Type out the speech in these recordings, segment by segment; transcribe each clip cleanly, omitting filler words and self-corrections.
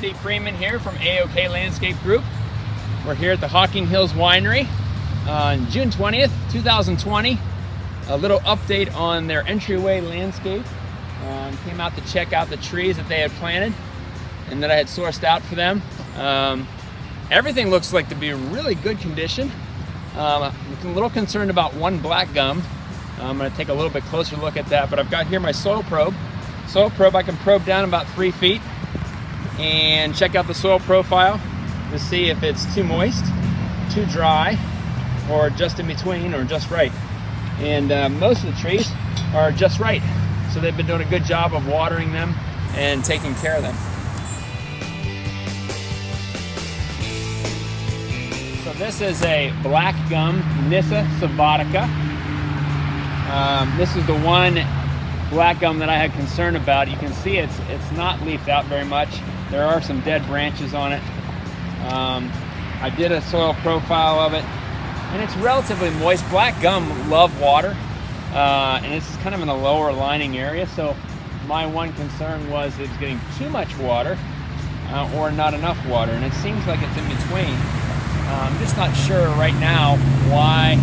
Andy Freeman here from AOK Landscape Group. We're here at the Hocking Hills Winery on June 20th, 2020. A little update on their entryway landscape. Came out to check out the trees that they had planted and that I had sourced out for them. Everything looks like to be in really good condition. I'm a little concerned about one black gum. I'm going to take a little bit closer look at that, but I've got here my soil probe. Soil probe, I can probe down about 3 feet and check out the soil profile to see if it's too moist, too dry, or just in between, or just right. And most of the trees are just right. So they've been doing a good job of watering them and taking care of them. So this is a black gum, Nyssa sylvatica. This is the one black gum that I had concern about. You can see it's not leafed out very much. There are some dead branches on it. I did a soil profile of it, and it's relatively moist. Black gum love water, and this is kind of in the lower lining area, so my one concern was it's getting too much water or not enough water, and it seems like it's in between. I'm just not sure right now why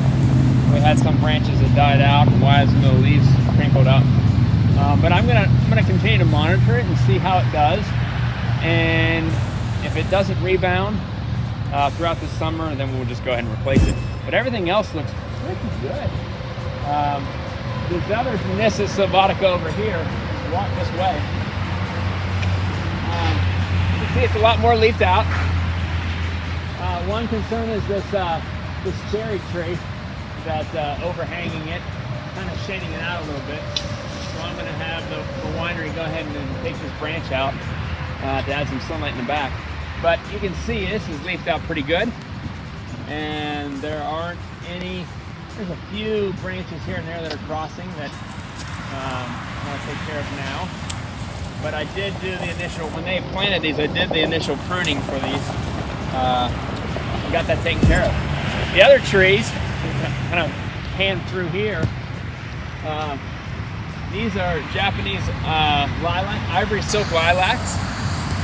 we had some branches that died out and why some of the leaves crinkled up. But I'm gonna continue to monitor it and see how it does. And if it doesn't rebound throughout the summer, then we'll just go ahead and replace it. But everything else looks pretty good. There's other Nyssa sylvatica over here. Walk this way. You can see it's a lot more leafed out. One concern is this cherry tree that's overhanging it, kind of shading it out a little bit. So I'm going to have the winery go ahead and take this branch out to add some sunlight in the back. But you can see this is leafed out pretty good, and there aren't any. There's a few branches here and there that are crossing that I want to take care of now. But I did do the initial, when they planted these, I did the initial pruning for these. Got that taken care of. The other trees, kind of pan through here. These are Japanese lilac, ivory silk lilacs,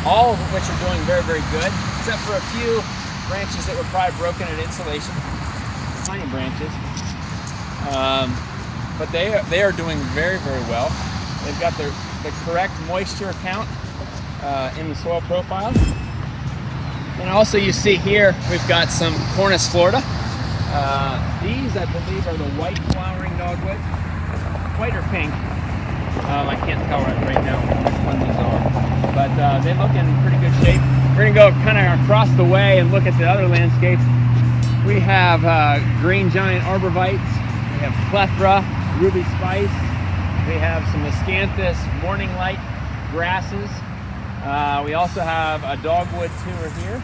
all of which are doing very, very good, except for a few branches that were probably broken at insulation, tiny branches. But they are doing very, very well. They've got the correct moisture count in the soil profile. And also you see here, we've got some Cornus Florida. These, I believe, are the white flowering dogwood. White or pink. I can't tell right now which one these are. But they look in pretty good shape. We're going to go kind of across the way and look at the other landscapes. We have green giant arborvitaes. We have plethora, ruby spice. We have some miscanthus, morning light grasses. We also have a dogwood tour here.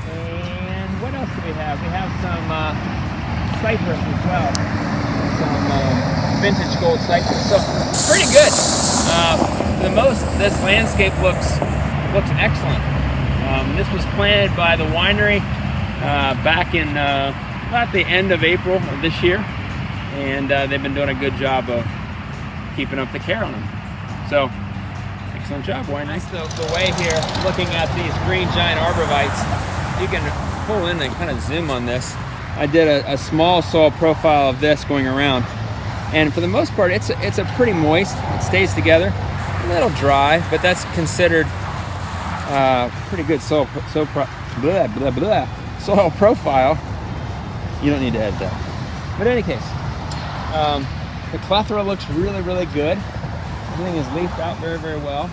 And what else do we have? We have some cypress as well. Some vintage gold cypress. So pretty good. For the most, this landscape looks excellent. This was planted by the winery back in about the end of April of this year. And they've been doing a good job of keeping up the care on them. So, excellent job, winery. The way here, looking at these green giant arborvitaes, you can pull in and kind of zoom on this. I did a small soil profile of this going around, and for the most part, it's a pretty moist. It stays together, a little dry, but that's considered pretty good soil profile. You don't need to add that. But in any case, the plethora looks really, really good. Everything is leafed out very, very well.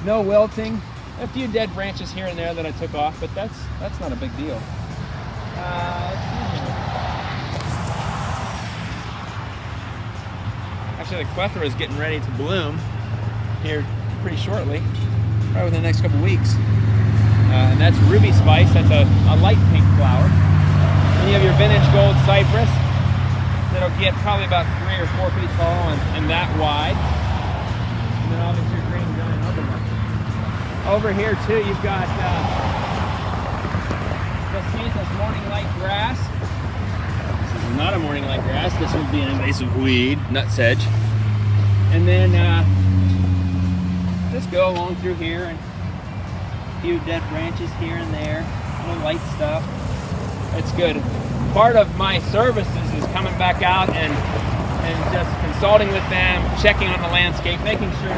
No wilting. A few dead branches here and there that I took off, but that's not a big deal. Actually, the plethora is getting ready to bloom here pretty shortly, probably within the next couple weeks. And that's ruby spice. That's a light pink flower. Then you have your vintage gold cypress that'll get probably about 3 or 4 feet tall and that wide. And then obviously your green giant arborvitae. Over here too, you've got miscanthus morning light grass. This is not a morning light grass. This would be an invasive weed, nutsedge. And then just go along through here and few dead branches here and there, little light stuff. It's good. Part of my services is coming back out and just consulting with them, checking on the landscape, making sure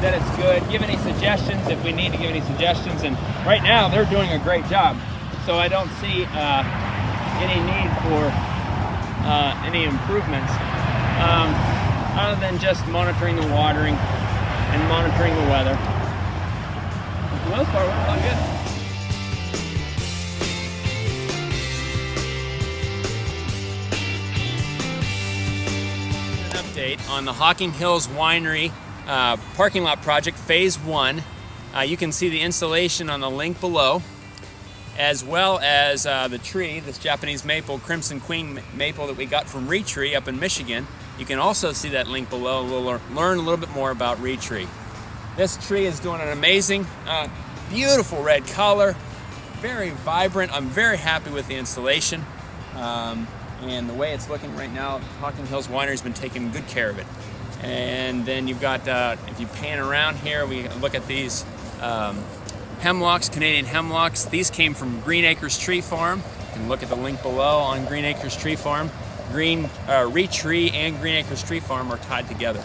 that it's good, give any suggestions if we need to give any suggestions. And right now they're doing a great job. So I don't see any need for any improvements other than just monitoring the watering and monitoring the weather. For the most part, we're all good. An update on the Hocking Hills Winery parking lot project phase 1. You can see the installation on the link below, as well as the tree, this Japanese maple, Crimson Queen maple that we got from Retree up in Michigan. You can also see that link below. We'll learn a little bit more about Retree. This tree is doing an amazing, beautiful red color, very vibrant. I'm very happy with the installation and the way it's looking right now. Hocking Hills Winery has been taking good care of it. And then you've got, if you pan around here, we look at these hemlocks, Canadian hemlocks. These came from Green Acres Tree Farm. You can look at the link below on Green Acres Tree Farm. Retree and Green Acres Tree Farm are tied together.